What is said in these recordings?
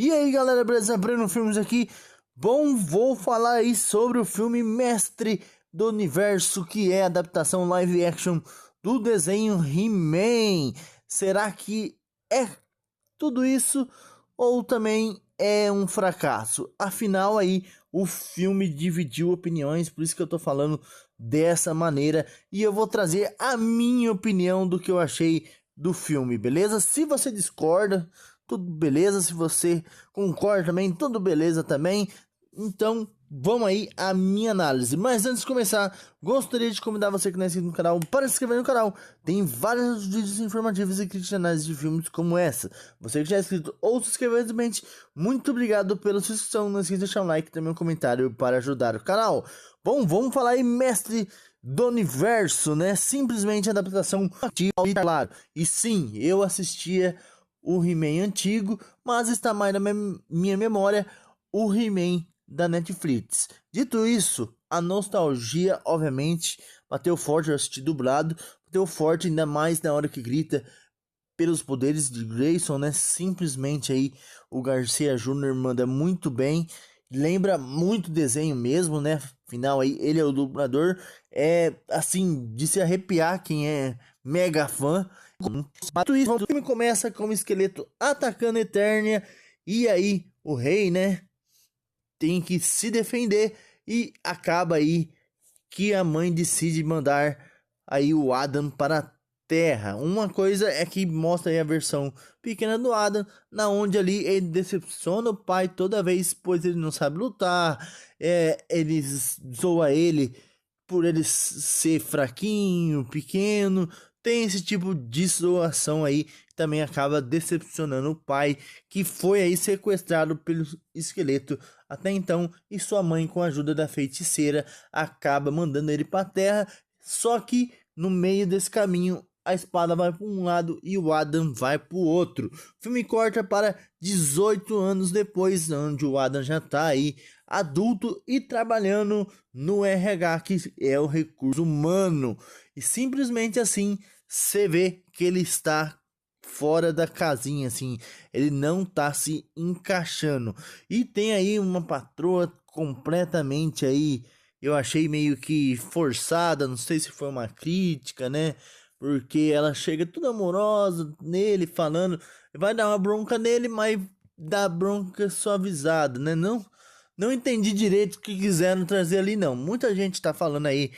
E aí galera, beleza? Breno Filmes aqui. Bom, vou falar aí sobre o filme Mestre do Universo, que é a adaptação live action do desenho He-Man. Será que é tudo isso ou também é um fracasso? Afinal aí o filme dividiu opiniões, por isso que eu tô falando dessa maneira, e eu vou trazer a minha opinião do que eu achei do filme, beleza? Se você discorda, tudo beleza. Se você concorda também, tudo beleza também. Então, vamos aí à minha análise. Mas antes de começar, gostaria de convidar você que não é inscrito no canal para se inscrever no canal. Tem vários vídeos informativos e críticas de análise de filmes como essa. Você que já é inscrito ou se inscreveu recentemente, muito obrigado pela sua inscrição. Não esqueça de deixar um like e também um comentário para ajudar o canal. Bom, vamos falar aí, Mestre do Universo, né? Simplesmente adaptação ativa, claro. E sim, eu assistia o He-Man antigo, mas está mais na minha memória o He-Man da Netflix. Dito isso, a nostalgia obviamente bateu forte. Eu assisti dublado, bateu forte ainda mais na hora que grita pelos poderes de Grayson, né? Simplesmente aí o Garcia Júnior manda muito bem. Lembra muito desenho mesmo, né? Afinal aí ele é o dublador. É assim de se arrepiar quem é mega fã. O filme começa com o Esqueleto atacando Eternia, e aí o rei, né, tem que se defender, e acaba aí que a mãe decide mandar aí o Adam para a Terra. Uma coisa é que mostra aí a versão pequena do Adam, na onde ali ele decepciona o pai toda vez, pois ele não sabe lutar, ele zoa ele por ele ser fraquinho, pequeno. Tem esse tipo de zoação aí, que também acaba decepcionando o pai, que foi aí sequestrado pelo esqueleto até então, e sua mãe, com a ajuda da feiticeira, acaba mandando ele para a Terra. Só que no meio desse caminho a espada vai para um lado e o Adam vai para o outro. O filme corta para 18 anos depois, onde o Adam já está aí adulto e trabalhando no RH, que é o recurso humano, e simplesmente assim você vê que ele está fora da casinha, assim, ele não tá se encaixando. E tem aí uma patroa completamente aí, eu achei meio que forçada, não sei se foi uma crítica, né? Porque ela chega toda amorosa nele, falando, vai dar uma bronca nele, mas dá bronca suavizada, né? Não entendi direito o que quiseram trazer ali, não. Muita gente tá falando aí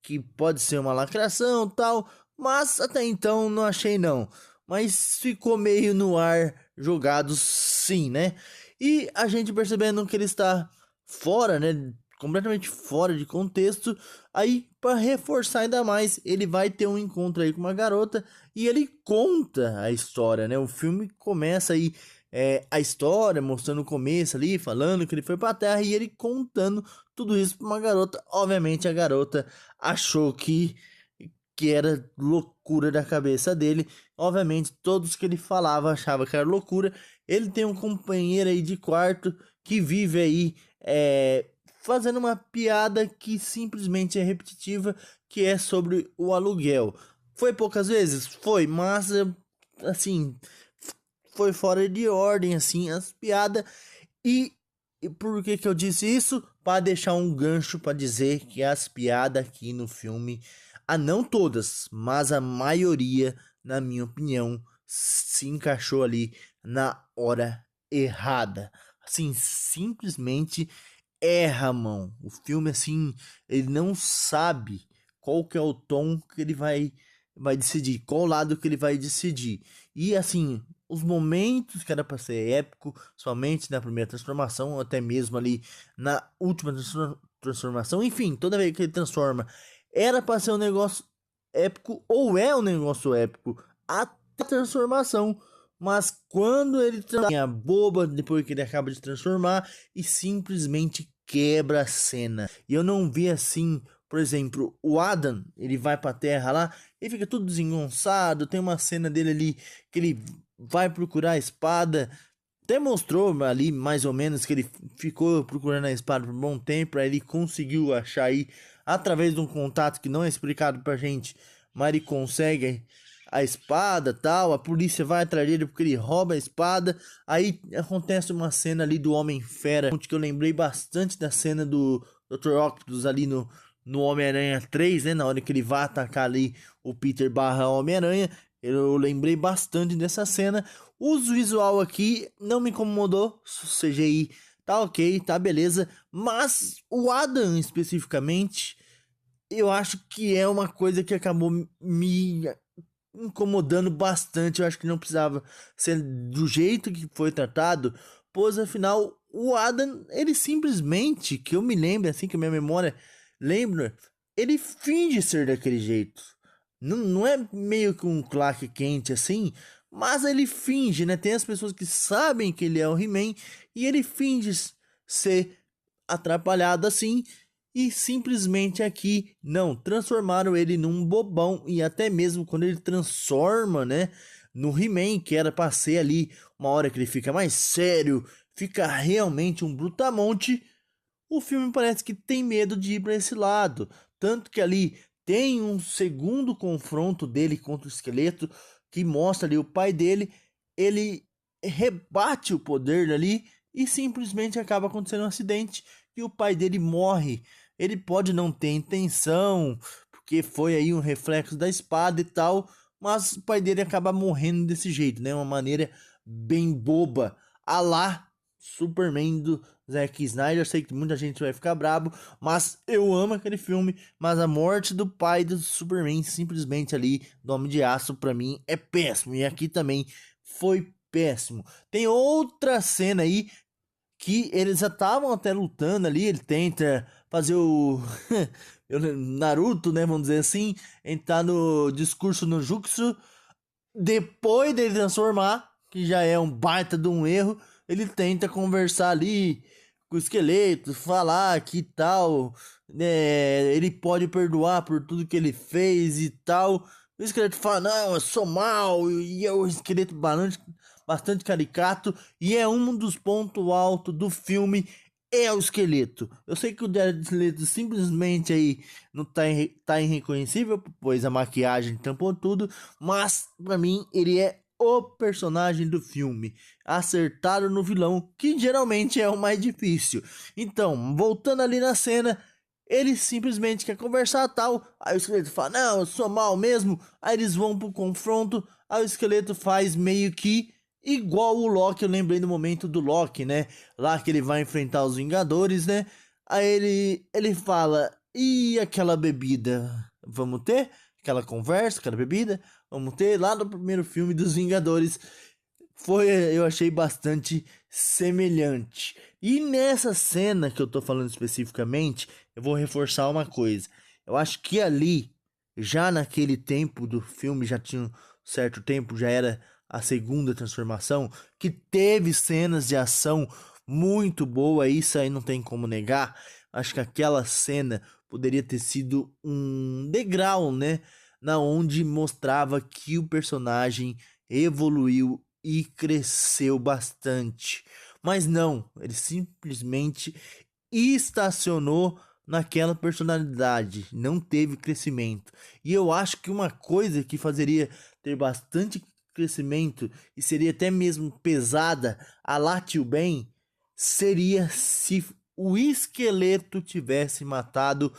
que pode ser uma lacração, tal, mas até então não achei não. Mas ficou meio no ar jogado, sim, né? E a gente percebendo que ele está fora, né? Completamente fora de contexto. Aí, para reforçar ainda mais, ele vai ter um encontro aí com uma garota e ele conta a história, né? O filme começa aí, a história mostrando o começo ali, falando que ele foi para Terra, e ele contando tudo isso para uma garota. Obviamente a garota achou que era loucura da cabeça dele. Obviamente todos que ele falava achava que era loucura. Ele tem um companheiro aí de quarto que vive aí fazendo uma piada que simplesmente é repetitiva, que é sobre o aluguel. Foi poucas vezes? Foi, mas assim, foi fora de ordem assim as piadas. E por que eu disse isso? Para deixar um gancho para dizer que as piadas aqui no filme, não todas, mas a maioria, na minha opinião, se encaixou ali na hora errada. Assim, simplesmente erra, mão. O filme, assim, ele não sabe qual que é o tom que ele vai decidir, qual lado que ele vai decidir. E assim, os momentos que era para ser épico, somente na primeira transformação, ou até mesmo ali na última transformação, enfim, toda vez que ele transforma, era para ser um negócio épico, ou é um negócio épico até a transformação. Mas quando ele transforma a boba, depois que ele acaba de transformar, e simplesmente quebra a cena. E eu não vi assim, por exemplo, o Adam, ele vai pra Terra lá, e fica tudo desengonçado. Tem uma cena dele ali que ele vai procurar a espada. Até mostrou ali mais ou menos que ele ficou procurando a espada por um bom tempo. Aí ele conseguiu achar aí através de um contato que não é explicado pra gente, mas ele consegue a espada, tal, a polícia vai atrás dele porque ele rouba a espada. Aí acontece uma cena ali do Homem-Fera, que eu lembrei bastante da cena do Dr. Octopus ali no Homem-Aranha 3, né, na hora que ele vai atacar ali o Peter barra Homem-Aranha. Eu lembrei bastante dessa cena. O visual aqui não me incomodou, CGI tá ok, tá beleza, mas o Adam especificamente, eu acho que é uma coisa que acabou me incomodando bastante. Eu acho que não precisava ser do jeito que foi tratado, pois afinal o Adam, ele simplesmente, que eu me lembro, assim que a minha memória lembra, ele finge ser daquele jeito. Não é meio que um Clark Kent assim, mas ele finge, né? Tem as pessoas que sabem que ele é o He-Man e ele finge ser atrapalhado assim. E simplesmente aqui não transformaram ele num bobão. E até mesmo quando ele transforma, né, no He-Man, que era pra ser ali uma hora que ele fica mais sério, fica realmente um brutamonte, o filme parece que tem medo de ir para esse lado. Tanto que ali tem um segundo confronto dele contra o esqueleto, que mostra ali o pai dele, ele rebate o poder ali e simplesmente acaba acontecendo um acidente e o pai dele morre. Ele pode não ter intenção, porque foi aí um reflexo da espada e tal, mas o pai dele acaba morrendo desse jeito, né? Uma maneira bem boba, a lá Superman do Zack Snyder. Eu sei que muita gente vai ficar brabo, mas eu amo aquele filme. Mas a morte do pai do Superman, simplesmente ali, do Homem de Aço, pra mim é péssimo. E aqui também foi péssimo. Tem outra cena aí que eles já estavam até lutando ali. Ele tenta fazer o Naruto, né? Vamos dizer assim, entrar no discurso no Jutsu. Depois dele transformar, que já é um baita de um erro, ele tenta conversar ali com o esqueleto, falar que tal, né, ele pode perdoar por tudo que ele fez e tal. O esqueleto fala, não, eu sou mal, e é o esqueleto bastante caricato, e é um dos pontos altos do filme, é o esqueleto. Eu sei que o esqueleto simplesmente aí não tá irreconhecível, pois a maquiagem tampou tudo, mas pra mim ele é o personagem do filme. Acertaram no vilão, que geralmente é o mais difícil. Então, voltando ali na cena, ele simplesmente quer conversar tal. Aí o esqueleto fala, não, eu sou mal mesmo. Aí eles vão pro confronto. Aí o esqueleto faz meio que igual o Loki. Eu lembrei do momento do Loki, né? Lá que ele vai enfrentar os Vingadores, né? Aí ele fala, e aquela bebida? Vamos ter? Aquela conversa, aquela bebida? Vamos ter lá no primeiro filme dos Vingadores. Foi, eu achei bastante semelhante. E nessa cena que eu tô falando especificamente, eu vou reforçar uma coisa. Eu acho que ali, já naquele tempo do filme, já tinha um certo tempo, já era a segunda transformação, que teve cenas de ação muito boa, isso aí não tem como negar. Acho que aquela cena poderia ter sido um degrau, né? Na onde mostrava que o personagem evoluiu e cresceu bastante. Mas não, ele simplesmente estacionou naquela personalidade, não teve crescimento. E eu acho que uma coisa que fazeria ter bastante crescimento e seria até mesmo pesada a lá Tio Ben seria se o esqueleto tivesse matado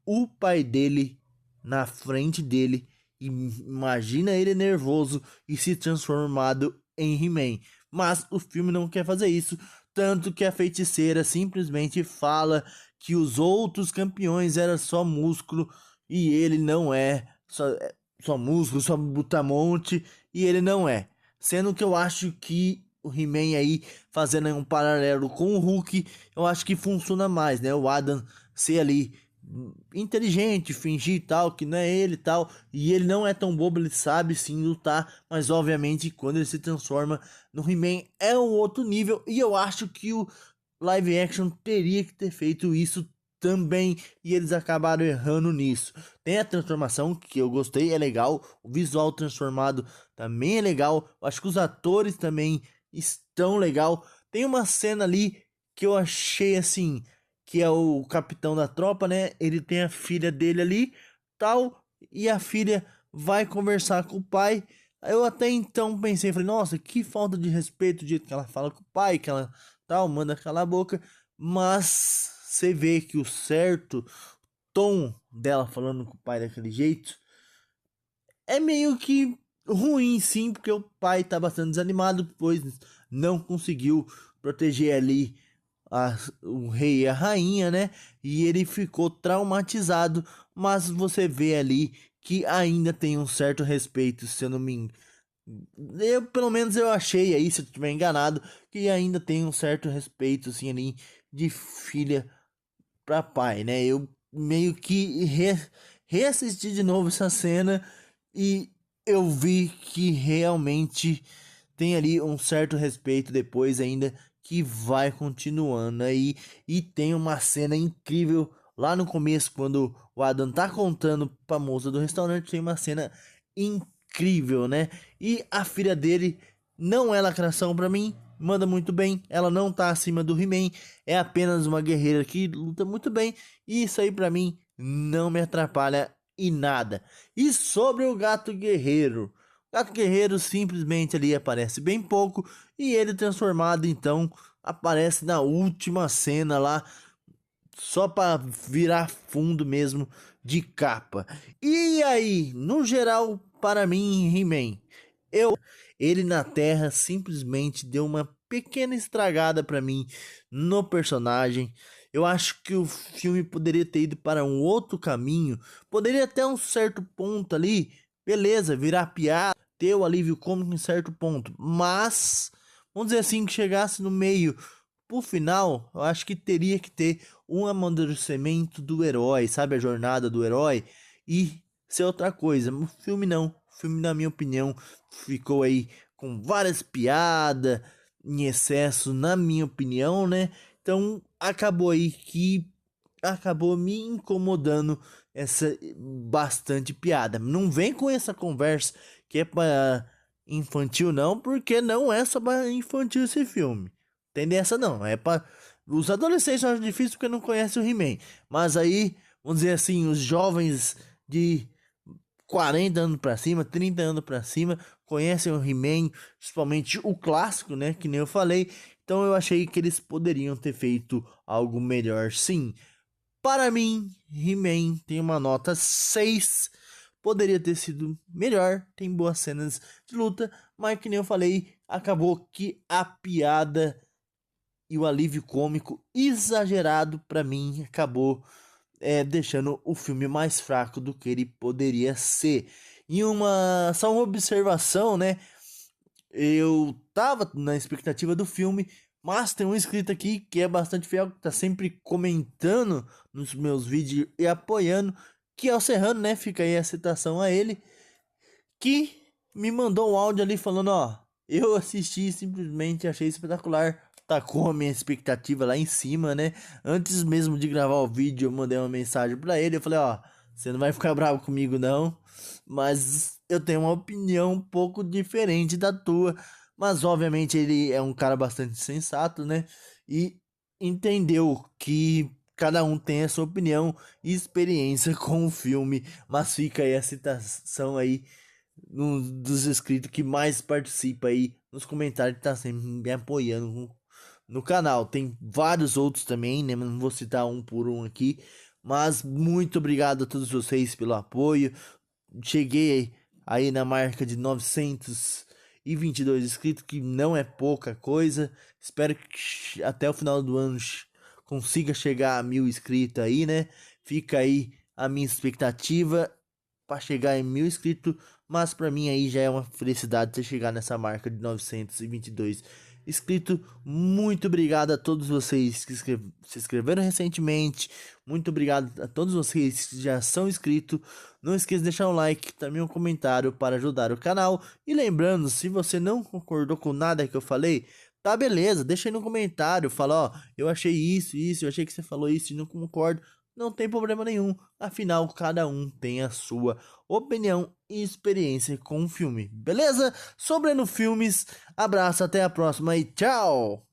o pai dele na frente dele. Imagina ele nervoso e se transformado em He-Man. Mas o filme não quer fazer isso, tanto que a feiticeira simplesmente fala que os outros campeões eram só músculo e ele não só músculo, só brutamonte e ele não é. Sendo que eu acho que o He-Man aí, fazendo um paralelo com o Hulk, eu acho que funciona mais, né? O Adam ser ali inteligente, fingir tal, que não é ele e tal, e ele não é tão bobo, ele sabe sim lutar, mas obviamente quando ele se transforma no He-Man é um outro nível, e eu acho que o live action teria que ter feito isso também, e eles acabaram errando nisso. Tem a transformação que eu gostei, é legal, o visual transformado também é legal, eu acho que os atores também estão legal. Tem uma cena ali que eu achei assim, que é o capitão da tropa, né? Ele tem a filha dele ali, tal, e a filha vai conversar com o pai. Eu até então pensei, falei, nossa, que falta de respeito do jeito que ela fala com o pai, que ela tal, manda calar a boca. Mas você vê que o certo tom dela falando com o pai daquele jeito é meio que ruim, sim, porque o pai tá bastante desanimado, pois não conseguiu proteger ali o rei e a rainha, né? E ele ficou traumatizado, mas você vê ali que ainda tem um certo respeito, se eu não me engano. Eu, pelo menos eu achei aí, se eu estiver enganado, que ainda tem um certo respeito, assim, ali, de filha pra pai, né? Eu meio que reassisti de novo essa cena e eu vi que realmente tem ali um certo respeito depois ainda que vai continuando aí. E tem uma cena incrível lá no começo, quando o Adam tá contando pra moça do restaurante, tem uma cena incrível, né? E a filha dele não é lacração pra mim, manda muito bem, ela não tá acima do He-Man, é apenas uma guerreira que luta muito bem, e isso aí pra mim não me atrapalha em nada. E sobre o gato guerreiro, o gato guerreiro simplesmente ali aparece bem pouco, e ele transformado então aparece na última cena lá, só para virar fundo mesmo de capa. E aí, no geral, para mim, He-Man, ele na Terra simplesmente deu uma pequena estragada para mim no personagem. Eu acho que o filme poderia ter ido para um outro caminho, poderia até um certo ponto ali, beleza, virar piada, ter o alívio cômico em certo ponto, mas vamos dizer assim que chegasse no meio pro final, eu acho que teria que ter um amadurecimento do herói, sabe? A jornada do herói e ser outra coisa. O filme não. O filme, na minha opinião, ficou aí com várias piadas em excesso, na minha opinião, né? Então acabou aí que acabou me incomodando essa bastante piada. Não vem com essa conversa que é para infantil não, porque não é só para infantil esse filme. Tem dessa não, é para os adolescentes acham difícil porque não conhecem o He-Man. Mas aí, vamos dizer assim, os jovens de 40 anos pra cima, 30 anos pra cima, conhecem o He-Man, principalmente o clássico, né, que nem eu falei. Então eu achei que eles poderiam ter feito algo melhor, sim. Para mim, He-Man tem uma nota 6. Poderia ter sido melhor, tem boas cenas de luta, mas que nem eu falei, acabou que a piada e o alívio cômico exagerado para mim acabou deixando o filme mais fraco do que ele poderia ser. E só uma observação, né? Eu tava na expectativa do filme, mas tem um inscrito aqui que é bastante fiel, que tá sempre comentando nos meus vídeos e apoiando, que é o Serrano, né? Fica aí a citação a ele, que me mandou um áudio ali falando, ó, eu assisti simplesmente achei espetacular, tacou a minha expectativa lá em cima, né? Antes mesmo de gravar o vídeo, eu mandei uma mensagem pra ele, eu falei, ó, você não vai ficar bravo comigo não, mas eu tenho uma opinião um pouco diferente da tua, mas obviamente ele é um cara bastante sensato, né? E entendeu que cada um tem a sua opinião e experiência com o filme, mas fica aí a citação aí dos inscritos que mais participa aí nos comentários, que tá sempre me apoiando no canal. Tem vários outros também, né? Não vou citar um por um aqui, mas muito obrigado a todos vocês pelo apoio. Cheguei aí na marca de 922 inscritos, que não é pouca coisa. Espero que até o final do ano consiga chegar a 1000 inscritos aí, né? Fica aí a minha expectativa para chegar em 1000 inscritos, mas para mim aí já é uma felicidade ter chegado nessa marca de 922 inscritos. Muito obrigado a todos vocês que se inscreveram recentemente. Muito obrigado a todos vocês que já são inscritos. Não esqueça de deixar um like, também um comentário para ajudar o canal. E lembrando, se você não concordou com nada que eu falei, tá beleza, deixa aí no comentário, fala, ó, eu achei isso, eu achei que você falou isso e não concordo. Não tem problema nenhum, afinal cada um tem a sua opinião e experiência com o filme, beleza? Sobrando Filmes, abraço, até a próxima e tchau!